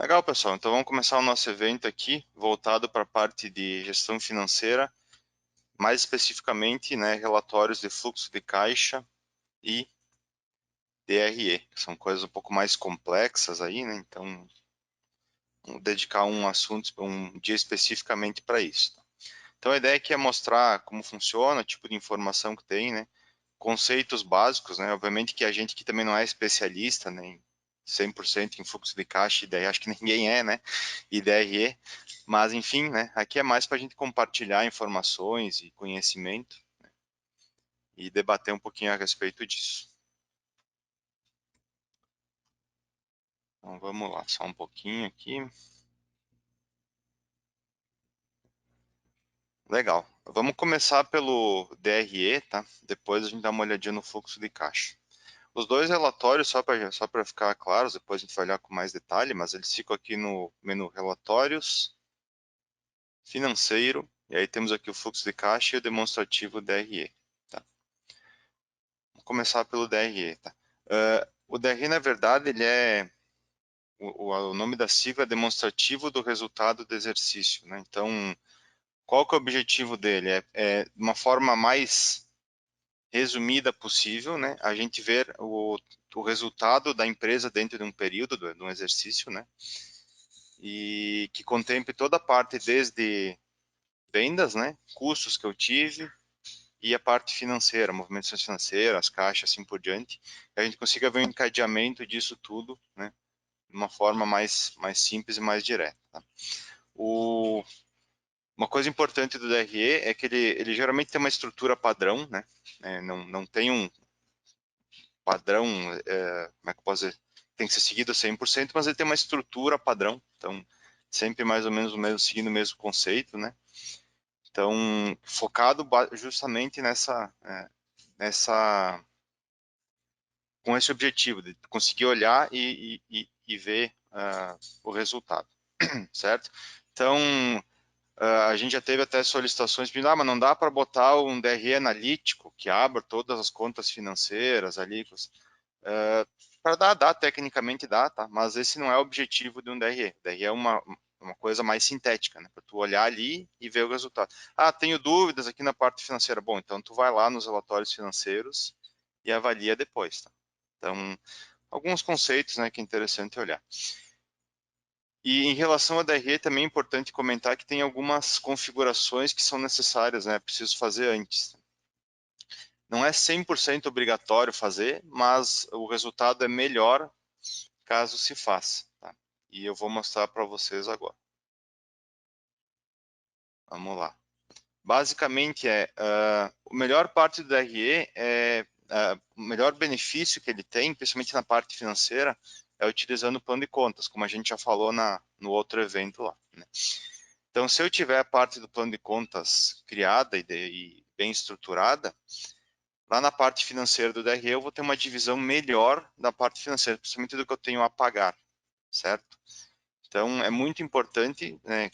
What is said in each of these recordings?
Legal, pessoal. Então vamos começar o nosso evento aqui, voltado para a parte de gestão financeira, mais especificamente, né, relatórios de fluxo de caixa e DRE, que são coisas um pouco mais complexas aí, né? Então, vou dedicar um assunto, um dia especificamente para isso. Então a ideia aqui é mostrar como funciona, o tipo de informação que tem, né? Conceitos básicos, né? Obviamente que a gente que também não é especialista, né, 100% em fluxo de caixa, e daí acho que ninguém é, né? E DRE, mas enfim, né? Aqui é mais para a gente compartilhar informações e conhecimento, né, e debater um pouquinho a respeito disso. Então vamos lá, só um pouquinho aqui. Legal. Vamos começar pelo DRE, tá? Depois a gente dá uma olhadinha no fluxo de caixa. Os dois relatórios, só para ficar claros, depois a gente vai olhar com mais detalhe, mas eles ficam aqui no menu Relatórios, Financeiro, e aí temos aqui o fluxo de caixa e o demonstrativo DRE. Tá? Vamos começar pelo DRE. Tá? O DRE, na verdade, ele é o nome da sigla é demonstrativo do resultado do exercício. Né? Então, qual que é o objetivo dele? É de uma forma mais resumida possível, né? A gente ver o resultado da empresa dentro de um período, de um exercício, né? E que contemple toda a parte desde vendas, né? Custos que eu tive e a parte financeira, movimentações financeiras, as caixas, assim por diante. E a gente consiga ver o encadeamento disso tudo, né? De uma forma mais simples e mais direta. Tá? Uma coisa importante do DRE é que ele geralmente tem uma estrutura padrão, né? Não tem um padrão, como é que eu posso dizer? Tem que ser seguido 100%, mas ele tem uma estrutura padrão, então sempre mais ou menos o mesmo, seguindo o mesmo conceito, né? Então, focado justamente nessa, com esse objetivo de conseguir olhar e ver o resultado, certo? Então, a gente já teve até solicitações pedindo, mas não dá para botar um DRE analítico que abra todas as contas financeiras ali, para dá, tecnicamente dá, tá? Mas esse não é o objetivo de um DRE. DRE é uma coisa mais sintética, né? Para tu olhar ali e ver o resultado. Ah, tenho dúvidas aqui na parte financeira. Bom, então tu vai lá nos relatórios financeiros e avalia depois, tá? Então, alguns conceitos, né, que é interessante olhar. E em relação ao DRE, também é importante comentar que tem algumas configurações que são necessárias, né? Preciso fazer antes. Não é 100% obrigatório fazer, mas o resultado é melhor caso se faça. Tá? E eu vou mostrar para vocês agora. Vamos lá. Basicamente, a melhor parte do DRE o melhor benefício que ele tem, principalmente na parte financeira, é utilizando o plano de contas, como a gente já falou no outro evento lá. Né? Então, se eu tiver a parte do plano de contas criada e bem estruturada, lá na parte financeira do DRE eu vou ter uma divisão melhor da parte financeira, principalmente do que eu tenho a pagar, certo? Então, é muito importante, né,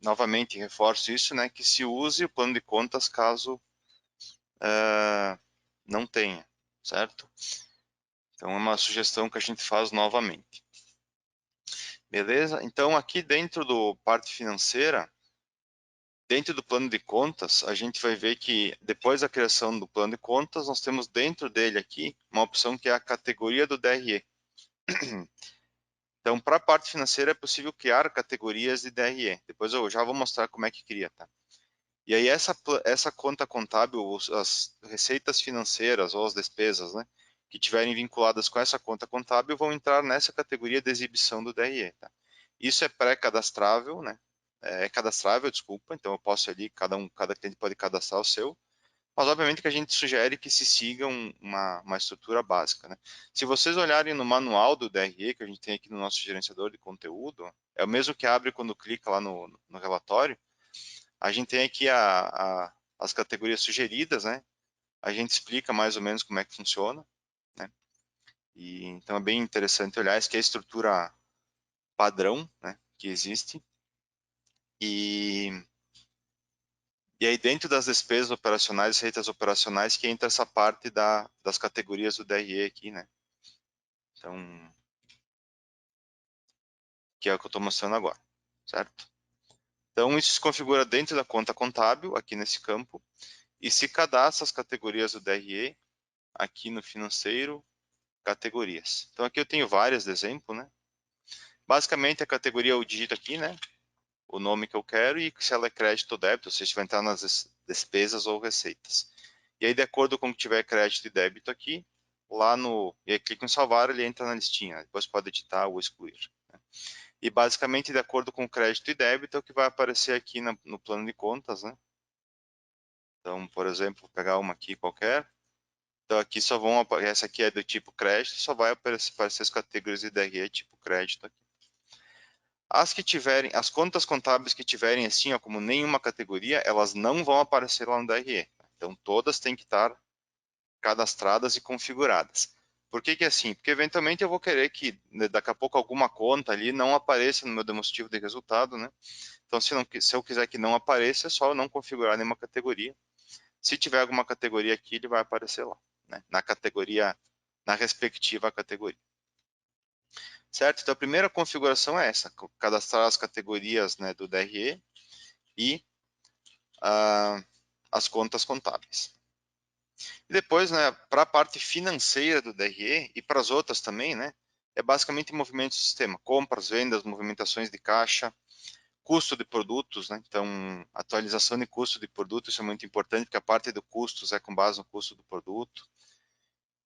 novamente reforço isso, né, que se use o plano de contas caso não tenha, certo? Então, é uma sugestão que a gente faz novamente. Beleza? Então, aqui dentro do parte financeira, dentro do plano de contas, a gente vai ver que depois da criação do plano de contas, nós temos dentro dele aqui uma opção que é a categoria do DRE. Então, para a parte financeira é possível criar categorias de DRE. Depois eu já vou mostrar como é que cria, tá? E aí essa conta contábil, as receitas financeiras ou as despesas, né, que tiverem vinculadas com essa conta contábil vão entrar nessa categoria de exibição do DRE, tá? Isso é pré-cadastrável, né? É cadastrável, desculpa. Então eu posso ali, cada cliente pode cadastrar o seu. Mas obviamente que a gente sugere que se siga uma estrutura básica, né? Se vocês olharem no manual do DRE que a gente tem aqui no nosso gerenciador de conteúdo, é o mesmo que abre quando clica lá no relatório. A gente tem aqui as categorias sugeridas, né? A gente explica mais ou menos como é que funciona, né? E, então é bem interessante olhar, isso que é a estrutura padrão, né, que existe. E aí dentro das despesas operacionais, receitas operacionais, que entra essa parte das categorias do DRE aqui, né? Então, que é o que eu estou mostrando agora, certo? Então, isso se configura dentro da conta contábil, aqui nesse campo, e se cadastra as categorias do DRE aqui no financeiro, categorias. Então, aqui eu tenho várias de exemplo, né? Basicamente, a categoria eu digito aqui, né? O nome que eu quero e se ela é crédito ou débito, ou seja, vai entrar nas despesas ou receitas. E aí, de acordo com o que tiver crédito e débito aqui, lá no... E aí, clico em salvar, ele entra na listinha. Depois pode editar ou excluir. Né? E basicamente, de acordo com o crédito e débito, é o que vai aparecer aqui no plano de contas, né? Então, por exemplo, vou pegar uma aqui qualquer. Então, aqui só vão aparecer, essa aqui é do tipo crédito, só vai aparecer as categorias de DRE tipo crédito aqui. As que tiverem, as contas contábeis que tiverem assim, ó, como nenhuma categoria, elas não vão aparecer lá no DRE. Então, todas têm que estar cadastradas e configuradas. Por que que é assim? Porque eventualmente eu vou querer que né, daqui a pouco alguma conta ali não apareça no meu demonstrativo de resultado, né? Então, se eu quiser que não apareça, é só eu não configurar nenhuma categoria. Se tiver alguma categoria aqui, ele vai aparecer lá, né? Na categoria, na respectiva categoria. Certo? Então, a primeira configuração é essa, cadastrar as categorias, né, do DRE e as contas contábeis. E depois, né, para a parte financeira do DRE e para as outras também, né, é basicamente movimento do sistema, compras, vendas, movimentações de caixa, custo de produtos, né, então atualização de custo de produto, isso é muito importante, porque a parte do custos é com base no custo do produto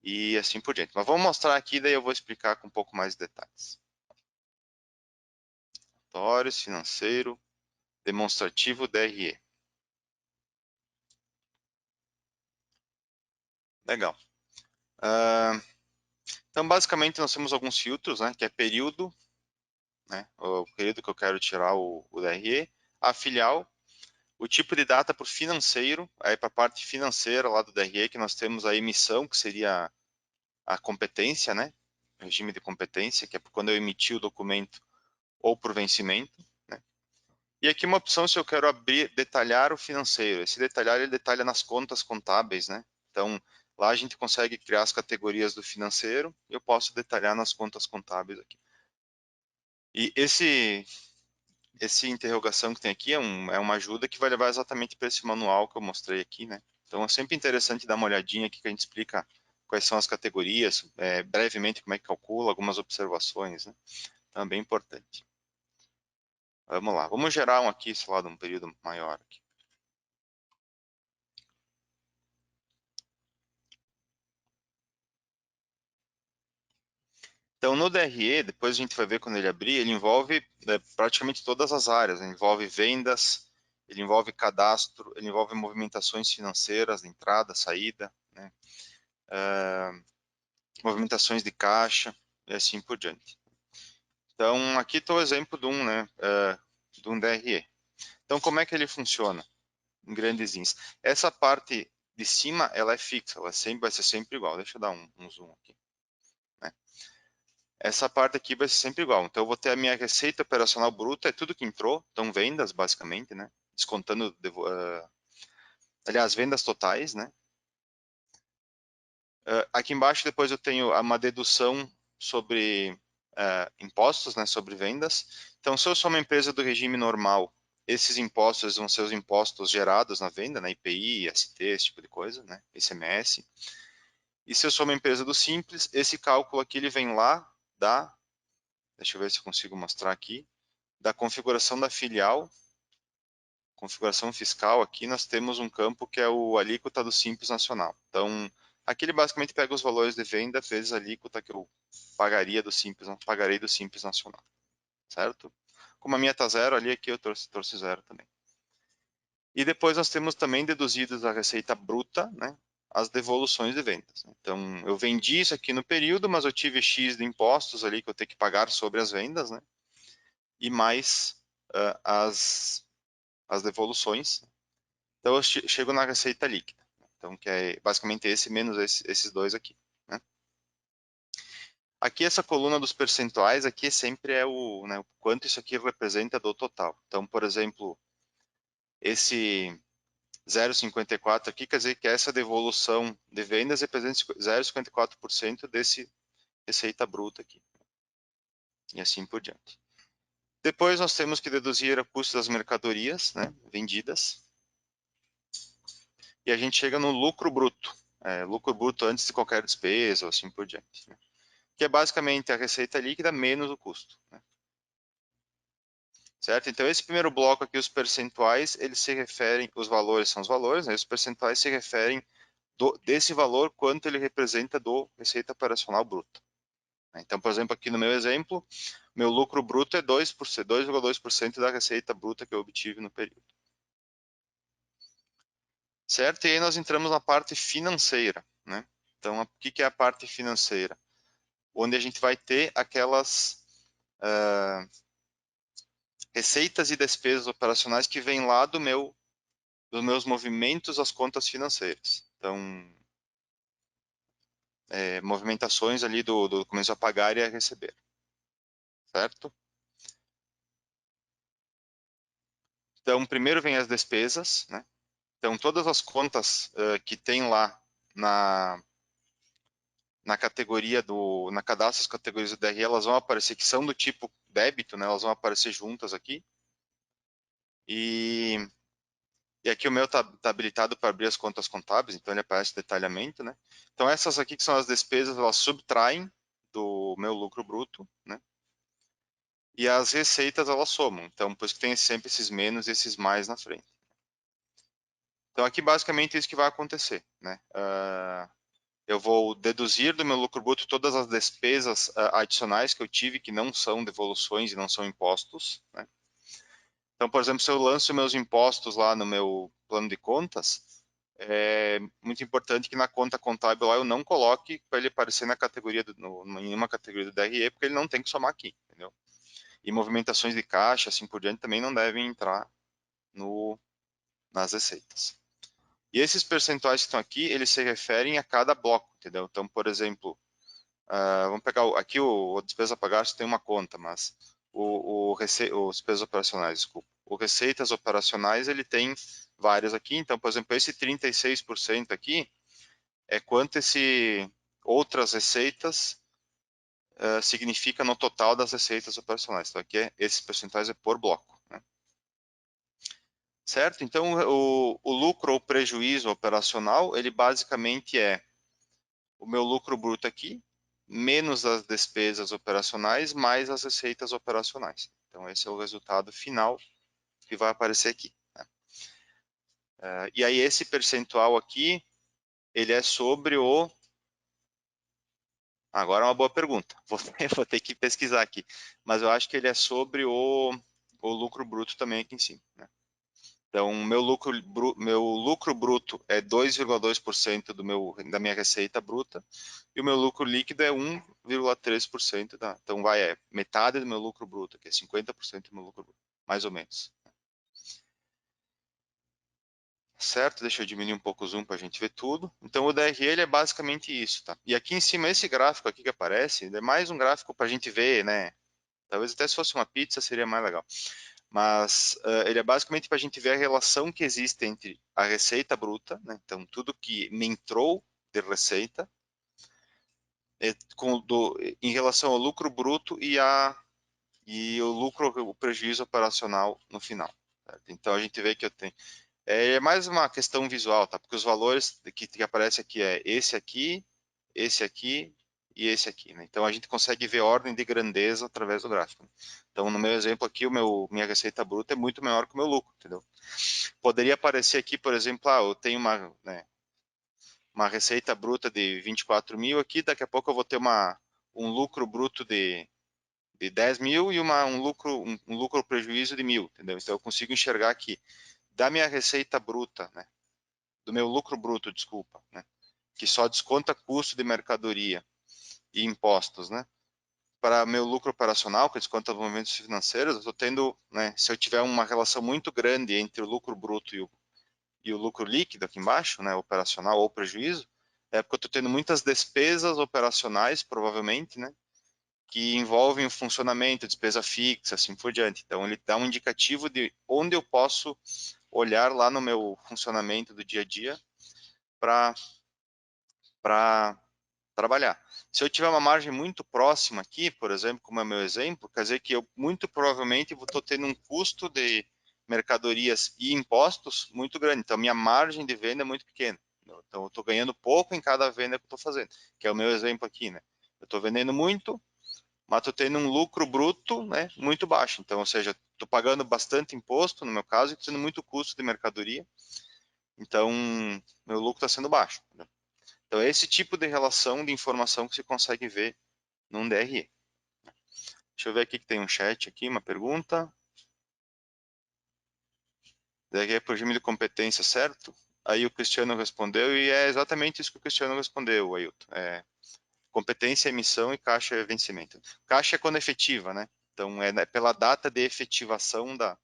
e assim por diante. Mas vamos mostrar aqui, daí eu vou explicar com um pouco mais de detalhes. Relatórios, financeiro, demonstrativo DRE. Legal. Então, basicamente, nós temos alguns filtros, né? Que é período, né? O período que eu quero tirar o DRE, a filial, o tipo de data por financeiro, aí para a parte financeira lá do DRE, que nós temos a emissão, que seria a competência, né? O regime de competência, que é quando eu emiti o documento ou por vencimento, né? E aqui uma opção se eu quero abrir, detalhar o financeiro. Esse detalhar, ele detalha nas contas contábeis, né? Então, lá a gente consegue criar as categorias do financeiro e eu posso detalhar nas contas contábeis aqui. E esse interrogação que tem aqui é uma ajuda que vai levar exatamente para esse manual que eu mostrei aqui, né? Então, é sempre interessante dar uma olhadinha aqui que a gente explica quais são as categorias, brevemente como é que calcula, algumas observações, né? Então, é bem importante. Vamos lá, vamos gerar um aqui, sei lá, de um período maior aqui. Então, no DRE, depois a gente vai ver quando ele abrir, ele envolve praticamente todas as áreas, né? Envolve vendas, ele envolve cadastro, ele envolve movimentações financeiras, entrada, saída, né? Movimentações de caixa e assim por diante. Então, aqui está o exemplo de um, né, de um DRE. Então, como é que ele funciona? Em grandes índices. Essa parte de cima, ela é fixa, ela sempre, vai ser sempre igual. Deixa eu dar um zoom aqui. Né? Essa parte aqui vai ser sempre igual. Então, eu vou ter a minha receita operacional bruta, é tudo que entrou, então vendas, basicamente, né? Descontando, aliás, vendas totais, né? Aqui embaixo, depois eu tenho uma dedução sobre impostos, né? Sobre vendas. Então, se eu sou uma empresa do regime normal, esses impostos vão ser os impostos gerados na venda, né? IPI, ST, esse tipo de coisa, né? ICMS. E se eu sou uma empresa do Simples, esse cálculo aqui ele vem lá da, deixa eu ver se eu consigo mostrar aqui, da configuração da filial, configuração fiscal, aqui nós temos um campo que é o alíquota do Simples Nacional. Então, aqui ele basicamente pega os valores de venda vezes a alíquota que eu pagaria do Simples, pagarei do Simples Nacional, certo? Como a minha está zero ali, aqui eu trouxe zero também. E depois nós temos também deduzidos da receita bruta, né, as devoluções de vendas. Então, eu vendi isso aqui no período, mas eu tive X de impostos ali que eu tenho que pagar sobre as vendas, né, e mais as devoluções. Então, eu chego na receita líquida. Então, que é basicamente esse menos esses dois aqui. Né? Aqui, essa coluna dos percentuais, aqui sempre é né, o quanto isso aqui representa do total. Então, por exemplo, esse 0,54 aqui quer dizer que essa devolução de vendas representa 0,54% desse receita bruta aqui. E assim por diante. Depois nós temos que deduzir o custo das mercadorias, né, vendidas. E a gente chega no lucro bruto. Lucro bruto antes de qualquer despesa, ou assim por diante. Né? Que é basicamente a receita líquida menos o custo. Né? Certo? Então, esse primeiro bloco aqui, os percentuais, eles se referem, os valores são os valores, né? Os percentuais se referem desse valor, quanto ele representa do receita operacional bruta. Então, por exemplo, aqui no meu exemplo, meu lucro bruto é 2%, 2,2% da receita bruta que eu obtive no período. Certo? E aí nós entramos na parte financeira, né? Então, o que é a parte financeira? Onde a gente vai ter aquelas receitas e despesas operacionais que vêm lá dos meus movimentos às contas financeiras. Então, movimentações ali do começo a pagar e a receber, certo? Então, primeiro vem as despesas, né? Então, todas as contas que tem lá na categoria na cadastro das categorias do DRE, elas vão aparecer, que são do tipo débito, né? Elas vão aparecer juntas aqui. E aqui o meu tá habilitado para abrir as contas contábeis, então ele aparece detalhamento, né? Então essas aqui que são as despesas, elas subtraem do meu lucro bruto, né? E as receitas elas somam. Então por isso que tem sempre esses menos e esses mais na frente. Então aqui basicamente é isso que vai acontecer, né? Eu vou deduzir do meu lucro bruto todas as despesas adicionais que eu tive, que não são devoluções e não são impostos, né? Então, por exemplo, se eu lanço meus impostos lá no meu plano de contas, é muito importante que na conta contábil lá eu não coloque para ele aparecer na categoria em uma categoria do DRE, porque ele não tem que somar aqui, entendeu? E movimentações de caixa, assim por diante, também não devem entrar nas receitas. E esses percentuais que estão aqui, eles se referem a cada bloco, entendeu? Então, por exemplo, vamos pegar aqui o despesa a pagar, tem uma conta, mas os despesas operacionais, desculpa. O receitas operacionais, ele tem várias aqui. Então, por exemplo, esse 36% aqui é quanto esse outras receitas significa no total das receitas operacionais. Então, aqui esses percentuais é por bloco. Né? Certo? Então, o lucro ou prejuízo operacional, ele basicamente é o meu lucro bruto aqui, menos as despesas operacionais, mais as receitas operacionais. Então, esse é o resultado final que vai aparecer aqui. Né? E aí, esse percentual aqui, ele é sobre o... Agora é uma boa pergunta. Vou ter que pesquisar aqui. Mas eu acho que ele é sobre o lucro bruto também aqui em cima. Né? Então, meu lucro bruto é 2,2% da minha receita bruta e o meu lucro líquido é 1,3%. Então, metade do meu lucro bruto, que é 50% do meu lucro bruto, mais ou menos. Certo? Deixa eu diminuir um pouco o zoom para a gente ver tudo. Então, o DRE ele é basicamente isso. Tá? E aqui em cima, esse gráfico aqui que aparece, é mais um gráfico para a gente ver, né? Talvez até se fosse uma pizza seria mais legal. Mas ele é basicamente para a gente ver a relação que existe entre a receita bruta, né? Então tudo que me entrou de receita, em relação ao lucro bruto e o prejuízo operacional no final. Certo? Então a gente vê que eu tenho. É mais uma questão visual, tá? Porque os valores que aparece aqui é esse aqui e esse aqui, né? Então a gente consegue ver a ordem de grandeza através do gráfico. Né? Então no meu exemplo aqui, minha receita bruta é muito maior que o meu lucro, entendeu? Poderia aparecer aqui, por exemplo, eu tenho uma receita bruta de 24 mil aqui, daqui a pouco eu vou ter um lucro bruto de 10 mil e um lucro prejuízo de 1.000, entendeu? Então eu consigo enxergar aqui da minha receita bruta, né? Do meu lucro bruto, desculpa, né? Que só desconta custo de mercadoria e impostos, né? Para meu lucro operacional, que desconta os movimentos financeiros, eu estou tendo, né? Se eu tiver uma relação muito grande entre o lucro bruto e o lucro líquido aqui embaixo, né? Operacional ou prejuízo, é porque eu estou tendo muitas despesas operacionais, provavelmente, né? Que envolvem o funcionamento, despesa fixa, assim por diante. Então, ele dá um indicativo de onde eu posso olhar lá no meu funcionamento do dia a dia para trabalhar. Se eu tiver uma margem muito próxima aqui, por exemplo, como é o meu exemplo, quer dizer que eu muito provavelmente estou tendo um custo de mercadorias e impostos muito grande. Então, minha margem de venda é muito pequena. Então, eu estou ganhando pouco em cada venda que eu estou fazendo, que é o meu exemplo aqui, né? Eu estou vendendo muito, mas estou tendo um lucro bruto, né, muito baixo. Então, ou seja, estou pagando bastante imposto, no meu caso, e estou tendo muito custo de mercadoria. Então, meu lucro está sendo baixo. Né? Então, é esse tipo de relação de informação que você consegue ver num DRE. Deixa eu ver aqui que tem um chat aqui, uma pergunta. DRE é por regime de competência, certo? Aí o Cristiano respondeu, e é exatamente isso que o Cristiano respondeu, Ailton. Competência, emissão e caixa é vencimento. Caixa é quando efetiva, né? Então, é pela data de efetivação da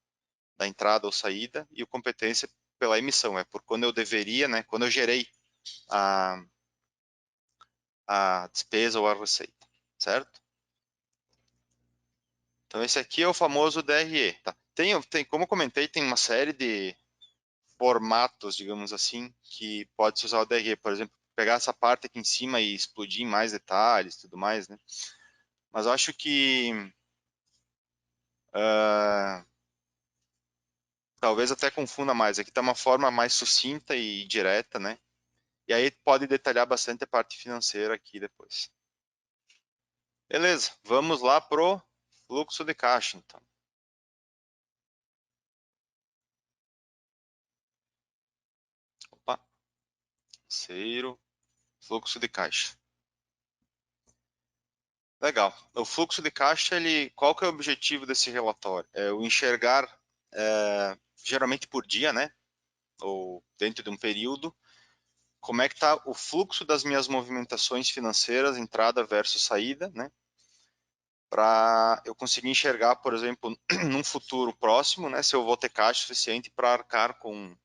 entrada ou saída, e o competência pela emissão, é por quando eu deveria, né? Quando eu gerei a, a despesa ou a receita, certo? Então, esse aqui é o famoso DRE, tá? Como eu comentei, tem uma série de formatos, digamos assim, que pode-se usar o DRE. Por exemplo, pegar essa parte aqui em cima e explodir em mais detalhes e tudo mais, né? Mas eu acho que uh, talvez até confunda mais. Aqui está uma forma mais sucinta e direta, né? E aí pode detalhar bastante a parte financeira aqui depois. Beleza, vamos lá pro fluxo de caixa, então. Opa, terceiro, fluxo de caixa. Legal. O fluxo de caixa, qual que é o objetivo desse relatório? É o enxergar, geralmente por dia, né? Ou dentro de um período, como é que está o fluxo das minhas movimentações financeiras, entrada versus saída, né? Para eu conseguir enxergar, por exemplo, num futuro próximo, né? Se eu vou ter caixa suficiente para arcar com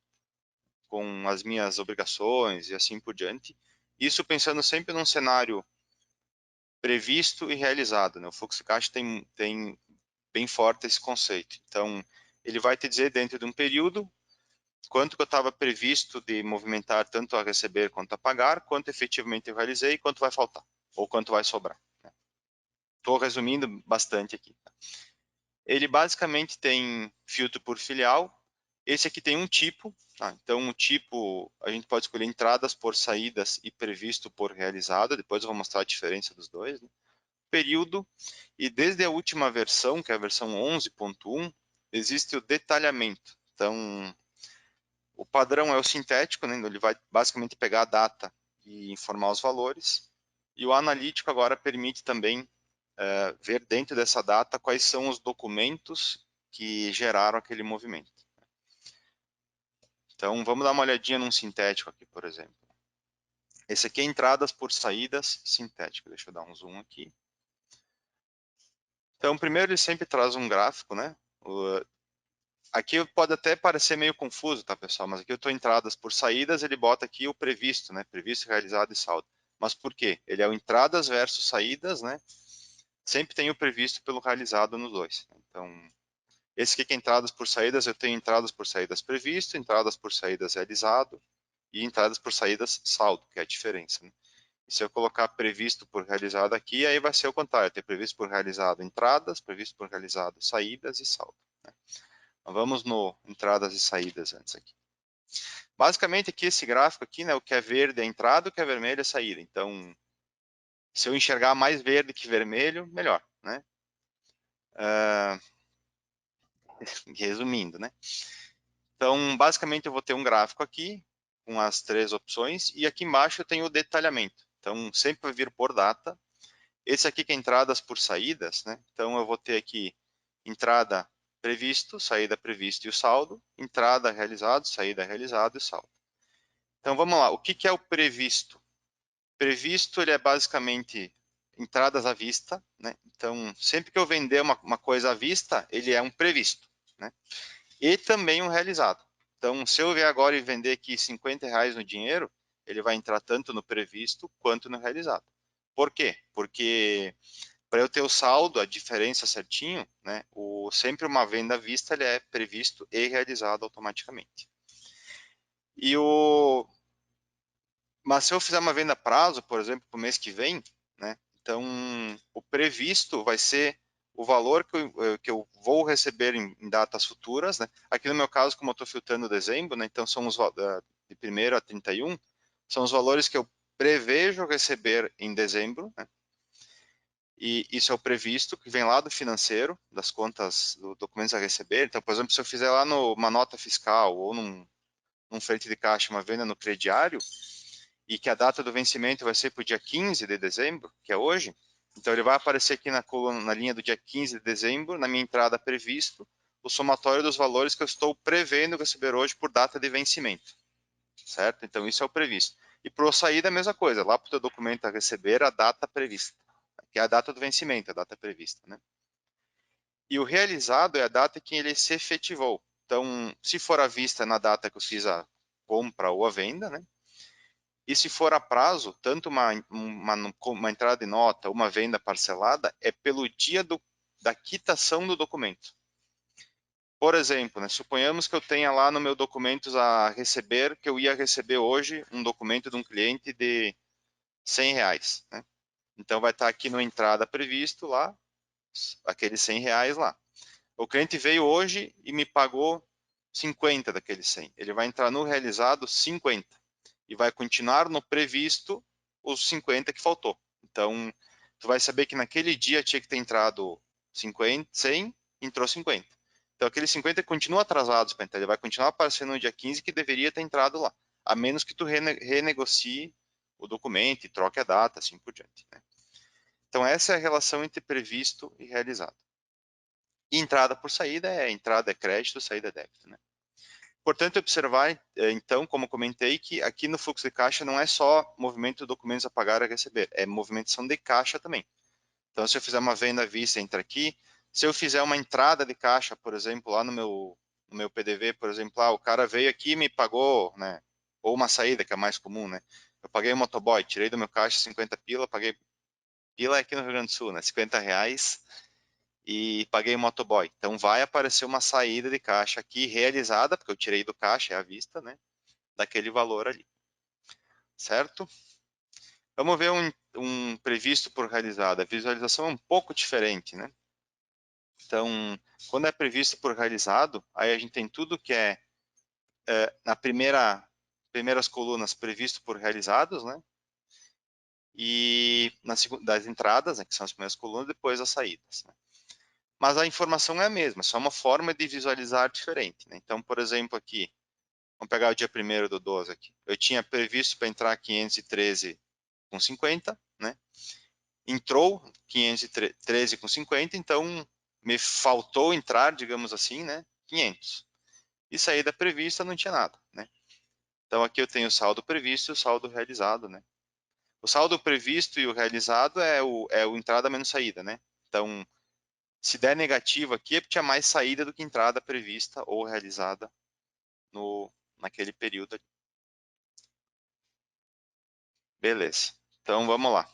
as minhas obrigações e assim por diante. Isso pensando sempre num cenário previsto e realizado, né? O fluxo de caixa tem bem forte esse conceito. Então, ele vai te dizer dentro de um período quanto que eu estava previsto de movimentar tanto a receber quanto a pagar, quanto efetivamente eu realizei e quanto vai faltar, ou quanto vai sobrar. Estou resumindo bastante aqui. Ele basicamente tem filtro por filial. Esse aqui tem um tipo, tá? Então o tipo a gente pode escolher entradas por saídas e previsto por realizado. Depois eu vou mostrar a diferença dos dois. Né? Período, e desde a última versão, que é a versão 11.1, existe o detalhamento. Então o padrão é o sintético, né? Ele vai basicamente pegar a data e informar os valores. E o analítico agora permite também ver dentro dessa data quais são os documentos que geraram aquele movimento. Então, vamos dar uma olhadinha num sintético aqui, por exemplo. Esse aqui é entradas por saídas sintético. Deixa eu dar um zoom aqui. Então, primeiro ele sempre traz um gráfico, né? Aqui pode até parecer meio confuso, tá, pessoal? Mas aqui eu estou entradas por saídas, ele bota aqui o previsto, né? Previsto, realizado e saldo. Mas por quê? Ele é o entradas versus saídas, né? Sempre tem o previsto pelo realizado nos dois. Então, esse aqui é entradas por saídas, eu tenho entradas por saídas previsto, entradas por saídas realizado e entradas por saídas saldo, que é a diferença. Né? E se eu colocar previsto por realizado aqui, aí vai ser o contrário, ter previsto por realizado entradas, previsto por realizado saídas e saldo. Né? Então, vamos no entradas e saídas antes aqui. Basicamente aqui esse gráfico aqui, né, o que é verde é entrada, o que é vermelho é saída. Então, se eu enxergar mais verde que vermelho, melhor, né? Uh, resumindo, né? Então, basicamente, eu vou ter um gráfico aqui com as três opções e aqui embaixo eu tenho o detalhamento. Então, sempre vai vir por data. Esse aqui que é entradas por saídas, né? Então, eu vou ter aqui entrada previsto, saída previsto e o saldo, entrada realizado, saída realizado e saldo. Então, vamos lá. O que é o previsto? Previsto, ele é basicamente entradas à vista, né? Então, sempre que eu vender uma coisa à vista, ele é um previsto, né? E também um realizado. Então, se eu vier agora e vender aqui R$ 50 no dinheiro, ele vai entrar tanto no previsto quanto no realizado. Por quê? Porque para eu ter o saldo, a diferença certinho, né, sempre uma venda à vista ele é previsto e realizado automaticamente. E Mas se eu fizer uma venda a prazo, por exemplo, para o mês que vem, né? Então, o previsto vai ser o valor que eu vou receber em datas futuras, né? Aqui no meu caso, como eu estou filtrando dezembro, né? Então, são de 1º a 31, são os valores que eu prevejo receber em dezembro, né? E isso é o previsto, que vem lá do financeiro, das contas, do documentos a receber. Então, por exemplo, se eu fizer lá uma nota fiscal ou num frente de caixa, uma venda no crediário, e que a data do vencimento vai ser para o dia 15 de dezembro, que é hoje, então ele vai aparecer aqui na coluna, na linha do dia 15 de dezembro, na minha entrada previsto, o somatório dos valores que eu estou prevendo receber hoje por data de vencimento, certo? Então isso é o previsto. E para o saída a mesma coisa, lá para o teu documento a receber a data prevista, que é a data do vencimento, a data prevista, né? E o realizado é a data que ele se efetivou. Então, se for à vista na data que eu fiz a compra ou a venda, né? E se for a prazo, tanto uma entrada de nota, uma venda parcelada, é pelo dia da quitação do documento. Por exemplo, né, suponhamos que eu tenha lá no meu documentos a receber, que eu ia receber hoje um documento de um cliente de R$ 100, né? Então vai estar aqui na entrada previsto lá, aqueles R$ 100 lá. O cliente veio hoje e me pagou 50 daqueles 100. Ele vai entrar no realizado 50 e vai continuar no previsto os 50 que faltou. Então, tu vai saber que naquele dia tinha que ter entrado 50, 100, entrou 50. Então, aqueles 50 continuam atrasados para entrar. Ele vai continuar aparecendo no dia 15 que deveria ter entrado lá, a menos que tu renegocie o documento e troque a data, assim por diante, né? Então, essa é a relação entre previsto e realizado. E entrada por saída entrada é crédito, saída é débito, né? Importante observar, então, como comentei, que aqui no fluxo de caixa não é só movimento de documentos a pagar e a receber, é movimentação de caixa também. Então, se eu fizer uma venda à vista, entra aqui. Se eu fizer uma entrada de caixa, por exemplo, lá no meu PDV, por exemplo, o cara veio aqui e me pagou, né? Ou uma saída, que é mais comum, né? Eu paguei o motoboy, tirei do meu caixa 50 pila, paguei pila aqui no Rio Grande do Sul, né? R$ 50 e paguei o motoboy. Então vai aparecer uma saída de caixa aqui realizada, porque eu tirei do caixa, é à vista, né? Daquele valor ali, certo? Vamos ver um previsto por realizado. A visualização é um pouco diferente, né? Então, quando é previsto por realizado, aí a gente tem tudo que na primeiras colunas previsto por realizados, né? E das entradas, né, que são as primeiras colunas, depois as saídas, né? Mas a informação é a mesma, só uma forma de visualizar diferente, né? Então, por exemplo, aqui, vamos pegar o dia 1º do 12 aqui. Eu tinha previsto para entrar 513,50, né? Entrou 513,50, então me faltou entrar, digamos assim, né? 500. E saída prevista não tinha nada, né? Então aqui eu tenho o saldo previsto e o saldo realizado, né? O saldo previsto e o realizado é o entrada menos saída, né? Então, se der negativo aqui, é porque tinha mais saída do que entrada prevista ou realizada naquele período ali. Beleza. Então, vamos lá.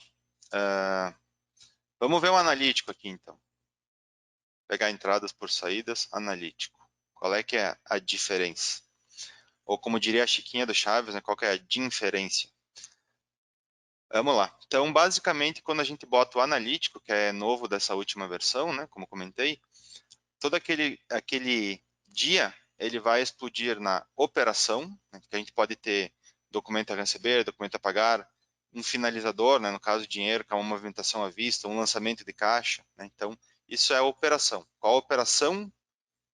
Vamos ver o analítico aqui, então. Pegar entradas por saídas, analítico. Qual é que é a diferença? Ou como diria a Chiquinha do Chaves, né, qual que é a diferença? Vamos lá. Então, basicamente, quando a gente bota o analítico, que é novo dessa última versão, né, como comentei, todo aquele dia, ele vai explodir na operação, né, que a gente pode ter documento a receber, documento a pagar, um finalizador, né, no caso dinheiro, que é uma movimentação à vista, um lançamento de caixa, né, então isso é a operação. Qual a operação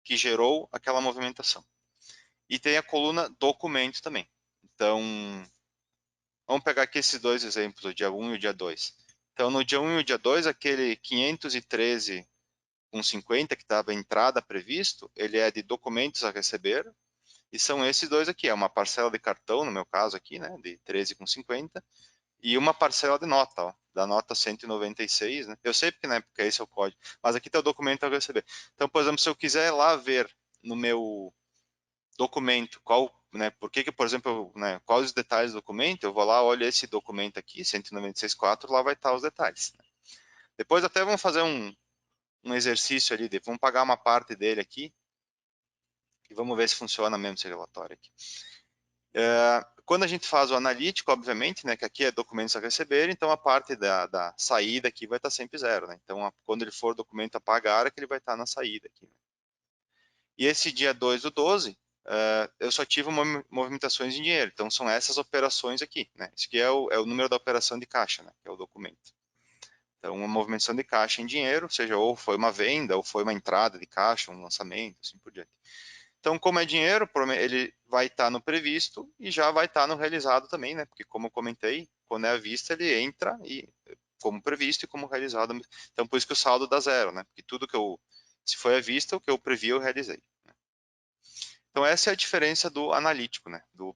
que gerou aquela movimentação? E tem a coluna documento também. Então, vamos pegar aqui esses dois exemplos, o dia 1 e o dia 2. Então, no dia 1 e o dia 2, aquele 513,50 que estava entrada previsto, ele é de documentos a receber, e são esses dois aqui, é uma parcela de cartão, no meu caso aqui, né, de 13,50, e uma parcela de nota, ó, da nota 196, né? Eu sei porque na época esse é o código, mas aqui está o documento a receber. Então, por exemplo, se eu quiser lá ver no meu documento qual, né, por que, por exemplo, né, quais os detalhes do documento, eu vou lá, olho esse documento aqui, 196.4, lá vai estar os detalhes, né? Depois até vamos fazer um exercício ali, vamos pagar uma parte dele aqui, e vamos ver se funciona mesmo esse relatório aqui. Quando a gente faz o analítico, obviamente, né, que aqui é documentos a receber, então a parte da saída aqui vai estar sempre zero, né? Então, quando ele for documento a pagar, é que ele vai estar na saída aqui. E esse dia 2 do 12, eu só tive movimentações em dinheiro. Então, são essas operações aqui, né? Isso aqui é o número da operação de caixa, né? Que é o documento. Então, uma movimentação de caixa em dinheiro, ou seja, ou foi uma venda, ou foi uma entrada de caixa, um lançamento, assim por diante. Então, como é dinheiro, ele vai estar no previsto e já vai estar no realizado também, né? Porque, como eu comentei, quando é à vista, ele entra e como previsto e como realizado. Então, por isso que o saldo dá zero, né? Porque tudo que se foi à vista, o que eu previ, eu realizei. Então, essa é a diferença do analítico, né? Do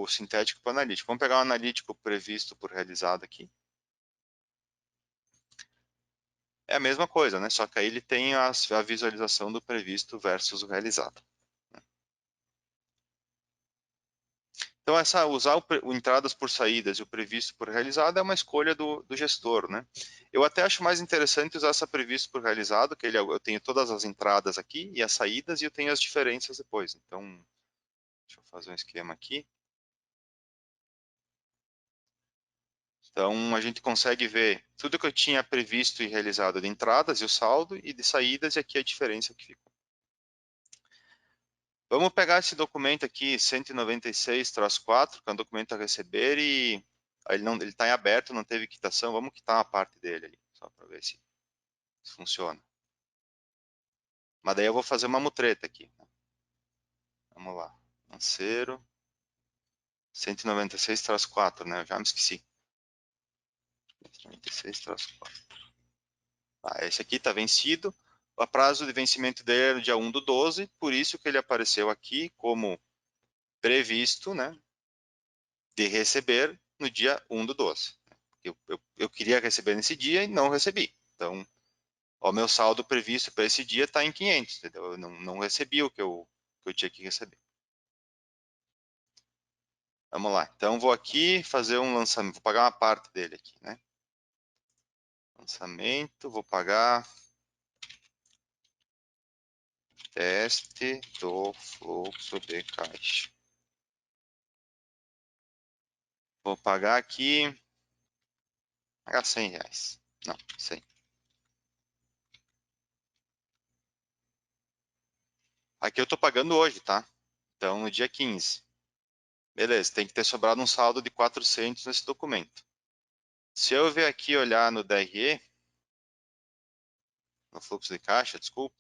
sintético para o analítico. Vamos pegar o analítico previsto por realizado aqui. É a mesma coisa, né? Só que aí ele tem a visualização do previsto versus o realizado. Então, usar o entradas por saídas e o previsto por realizado é uma escolha do gestor, né? Eu até acho mais interessante usar essa previsto por realizado, que eu tenho todas as entradas aqui e as saídas e eu tenho as diferenças depois. Então, deixa eu fazer um esquema aqui. Então, a gente consegue ver tudo que eu tinha previsto e realizado de entradas e o saldo e de saídas e aqui a diferença que ficou. Vamos pegar esse documento aqui, 196-4, que é um documento a receber e ele está em aberto, não teve quitação. Vamos quitar uma parte dele ali, só para ver se funciona. Mas daí eu vou fazer uma mutreta aqui. Vamos lá. Financeiro, 196-4, né? Eu já me esqueci. 196-4. Esse aqui está vencido. O prazo de vencimento dele era no dia 1 do 12, por isso que ele apareceu aqui como previsto, né? De receber no dia 1 do 12. Eu queria receber nesse dia e não recebi. Então, o meu saldo previsto para esse dia está em 500, entendeu? Eu não recebi o que eu tinha que receber. Vamos lá. Então, vou aqui fazer um lançamento. Vou pagar uma parte dele aqui, né? Lançamento, vou pagar teste do fluxo de caixa. Vou pagar aqui, pagar R$ 100. Não, 100. Aqui eu estou pagando hoje, tá? Então, no dia 15. Beleza, tem que ter sobrado um saldo de 400 nesse documento. Se eu ver aqui olhar no DRE, no fluxo de caixa, desculpa,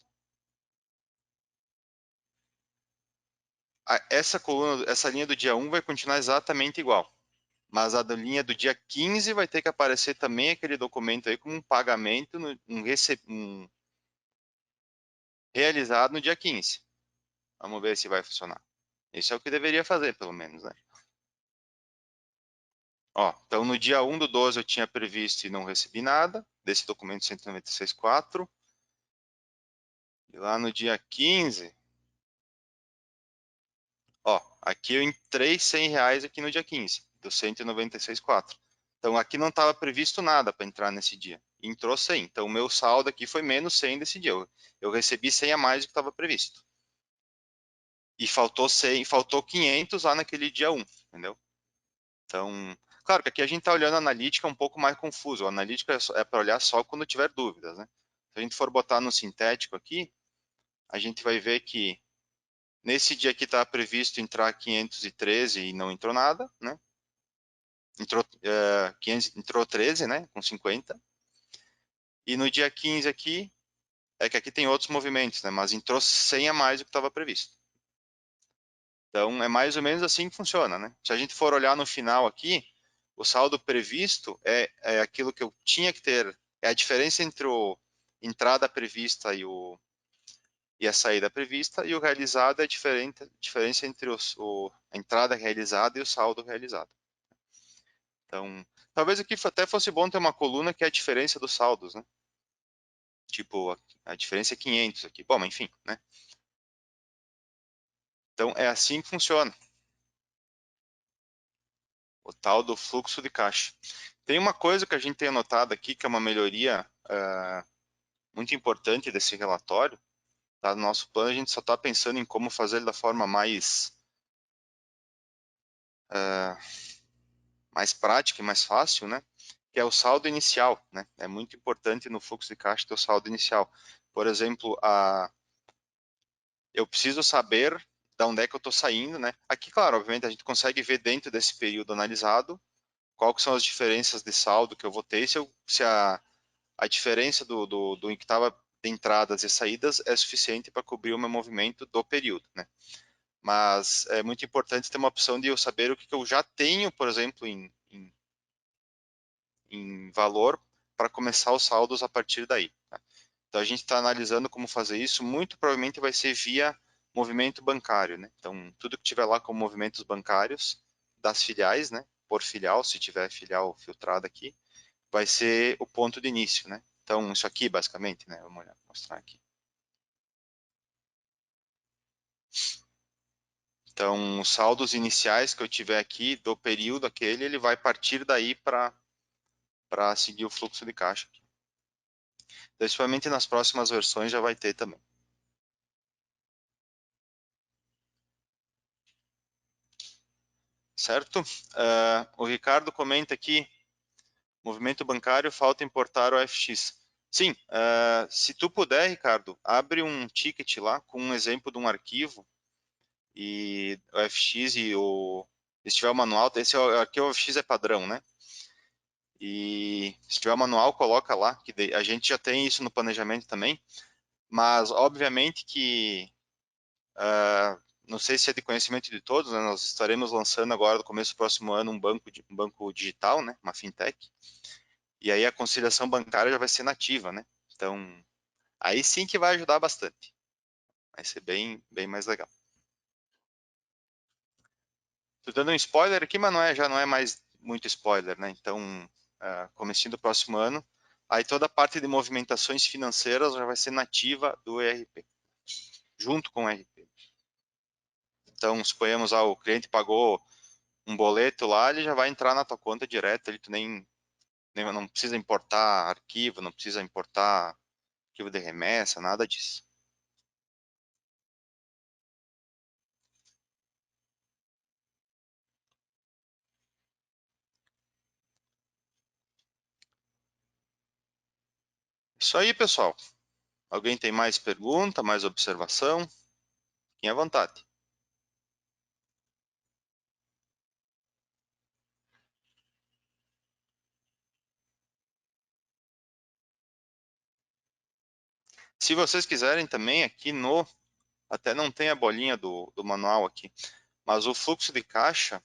essa coluna, essa linha do dia 1 vai continuar exatamente igual. Mas a da linha do dia 15 vai ter que aparecer também aquele documento aí como um pagamento, realizado no dia 15. Vamos ver se vai funcionar. Isso é o que deveria fazer, pelo menos, né? Ó, então no dia 1 do 12 eu tinha previsto e não recebi nada desse documento 196.4. E lá no dia 15, ó, aqui eu entrei R$ 100 aqui no dia 15, do 196.4. Então aqui não estava previsto nada para entrar nesse dia. Entrou 100. Então o meu saldo aqui foi menos 100 desse dia. Eu recebi 100 a mais do que estava previsto. E faltou 100, faltou 500 lá naquele dia 1, entendeu? Então, claro que aqui a gente está olhando a analítica um pouco mais confuso. A analítica é para olhar só quando tiver dúvidas, né? Se a gente for botar no sintético aqui, a gente vai ver que nesse dia aqui está previsto entrar 513 e não entrou nada, né? Entrou, 500, entrou 13, né? Com 50. E no dia 15 aqui, é que aqui tem outros movimentos, né? Mas entrou 100 a mais do que estava previsto. Então, é mais ou menos assim que funciona, né? Se a gente for olhar no final aqui, o saldo previsto é aquilo que eu tinha que ter, é a diferença entre a entrada prevista e a saída prevista, e o realizado é a diferença entre a entrada realizada e o saldo realizado. Então, talvez aqui até fosse bom ter uma coluna que é a diferença dos saldos, né? Tipo, a diferença é 500 aqui. Bom, mas enfim, né? Então, é assim que funciona. O tal do fluxo de caixa. Tem uma coisa que a gente tem anotado aqui, que é uma melhoria muito importante desse relatório. Tá? No nosso plano, a gente só está pensando em como fazer ele da forma mais mais prática e mais fácil, né? Que é o saldo inicial, né? É muito importante no fluxo de caixa ter o saldo inicial. Por exemplo, eu preciso saber de onde é que eu estou saindo, né? Aqui, claro, obviamente a gente consegue ver dentro desse período analisado qual que são as diferenças de saldo que eu vou ter, se a diferença do que estava de entradas e saídas é suficiente para cobrir o meu movimento do período, né? Mas é muito importante ter uma opção de eu saber o que, que eu já tenho, por exemplo, em valor para começar os saldos a partir daí. Tá? Então a gente está analisando como fazer isso, muito provavelmente vai ser via movimento bancário, né? Então tudo que tiver lá com movimentos bancários das filiais, né? Por filial, se tiver filial filtrada aqui, vai ser o ponto de início, né? Então isso aqui basicamente, né? Vamos olhar, mostrar aqui. Então os saldos iniciais que eu tiver aqui do período aquele, ele vai partir daí para seguir o fluxo de caixa. Principalmente nas próximas versões já vai ter também. Certo? O Ricardo comenta aqui, movimento bancário, falta importar o FX. Sim, se tu puder, Ricardo, abre um ticket lá com um exemplo de um arquivo e o FX se tiver o manual, esse aqui o FX é padrão, né? E se tiver o manual, coloca lá, que a gente já tem isso no planejamento também, mas obviamente que não sei se é de conhecimento de todos, né? Nós estaremos lançando agora, no começo do próximo ano, um banco digital, né? Uma fintech. E aí a conciliação bancária já vai ser nativa, né? Então, aí sim que vai ajudar bastante. Vai ser bem mais legal. Tô dando um spoiler aqui, mas já não é mais muito spoiler, né? Então, comecinho do próximo ano, aí toda a parte de movimentações financeiras já vai ser nativa do ERP, junto com o ERP. Então, suponhamos, o cliente pagou um boleto lá, ele já vai entrar na tua conta direto, ele tu nem não precisa importar arquivo, não precisa importar arquivo de remessa, nada disso. Isso aí, pessoal. Alguém tem mais pergunta, mais observação? Fiquem à vontade. Se vocês quiserem também, até não tem a bolinha do manual aqui, mas o fluxo de caixa,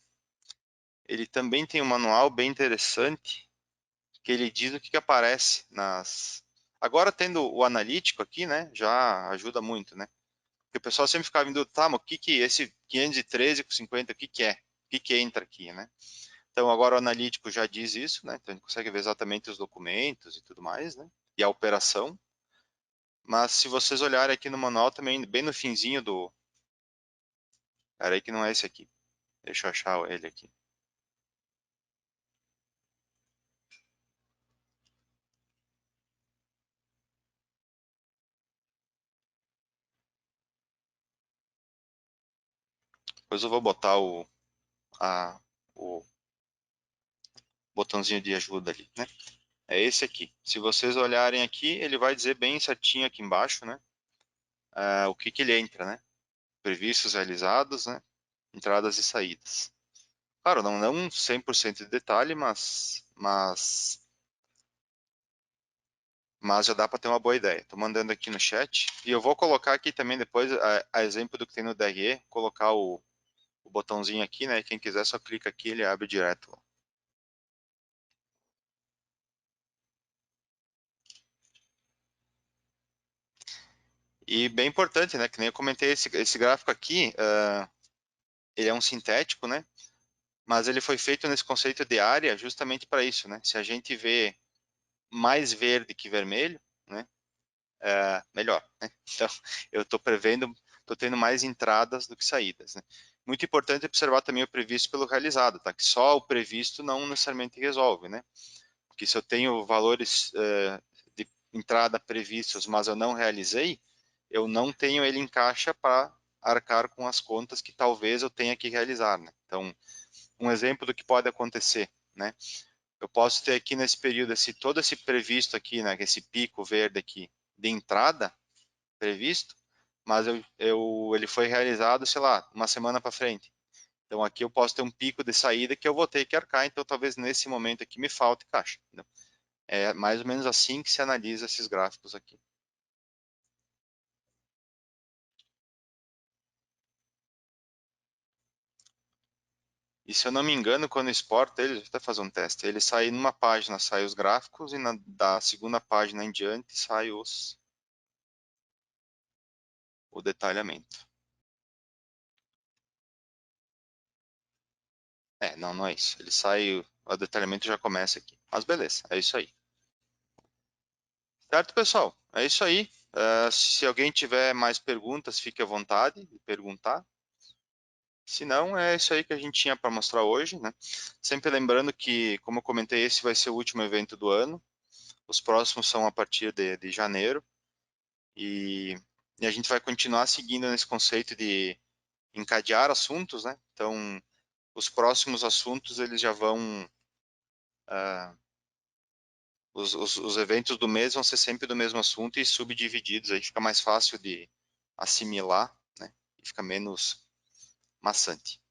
ele também tem um manual bem interessante, que ele diz o que aparece nas... Agora, tendo o analítico aqui, né, já ajuda muito, né? Porque o pessoal sempre ficava em dúvida, tá, mas o que esse 513 com 50, o que é? O que entra aqui, né? Então, agora o analítico já diz isso, né? Então, a gente consegue ver exatamente os documentos e tudo mais, né? E a operação. Mas se vocês olharem aqui no manual também, bem no finzinho do... Cara, aí que não é esse aqui. Deixa eu achar ele aqui. Depois eu vou botar o botãozinho de ajuda ali, né? É esse aqui. Se vocês olharem aqui, ele vai dizer bem certinho aqui embaixo, né? O que ele entra, né? Previstos, realizados, né? Entradas e saídas. Claro, não 100% de detalhe, mas já dá para ter uma boa ideia. Estou mandando aqui no chat e eu vou colocar aqui também depois a exemplo do que tem no DRE, colocar o botãozinho aqui, né? Quem quiser só clica aqui, ele abre direto lá. E bem importante, né? Que nem eu comentei, esse gráfico aqui, ele é um sintético, né? Mas ele foi feito nesse conceito de área justamente para isso, né? Se a gente vê mais verde que vermelho, né? Melhor, né? Então, eu estou prevendo, estou tendo mais entradas do que saídas, né? Muito importante observar também o previsto pelo realizado, tá? Que só o previsto não necessariamente resolve, né? Porque se eu tenho valores de entrada previstos, mas eu não realizei, eu não tenho ele em caixa para arcar com as contas que talvez eu tenha que realizar, né? Então, um exemplo do que pode acontecer, né? Eu posso ter aqui nesse período todo esse previsto aqui, né, esse pico verde aqui de entrada previsto, mas ele foi realizado, sei lá, uma semana para frente. Então aqui eu posso ter um pico de saída que eu vou ter que arcar, então talvez nesse momento aqui me falte caixa. Entendeu? É mais ou menos assim que se analisa esses gráficos aqui. E se eu não me engano, quando exporta ele, deixa eu até fazer um teste, ele sai numa página, sai os gráficos, e da segunda página em diante sai o detalhamento. Não é isso. Ele sai, o detalhamento já começa aqui. Mas beleza, é isso aí. Certo, pessoal? É isso aí. Se alguém tiver mais perguntas, fique à vontade de perguntar. Se não, é isso aí que a gente tinha para mostrar hoje, né? Sempre lembrando que, como eu comentei, esse vai ser o último evento do ano. Os próximos são a partir de janeiro. E, e a gente vai continuar seguindo nesse conceito de encadear assuntos, né? Então, os próximos assuntos, eles já vão... ah, os eventos do mês vão ser sempre do mesmo assunto e subdivididos. Aí fica mais fácil de assimilar, né? E fica menos maçante.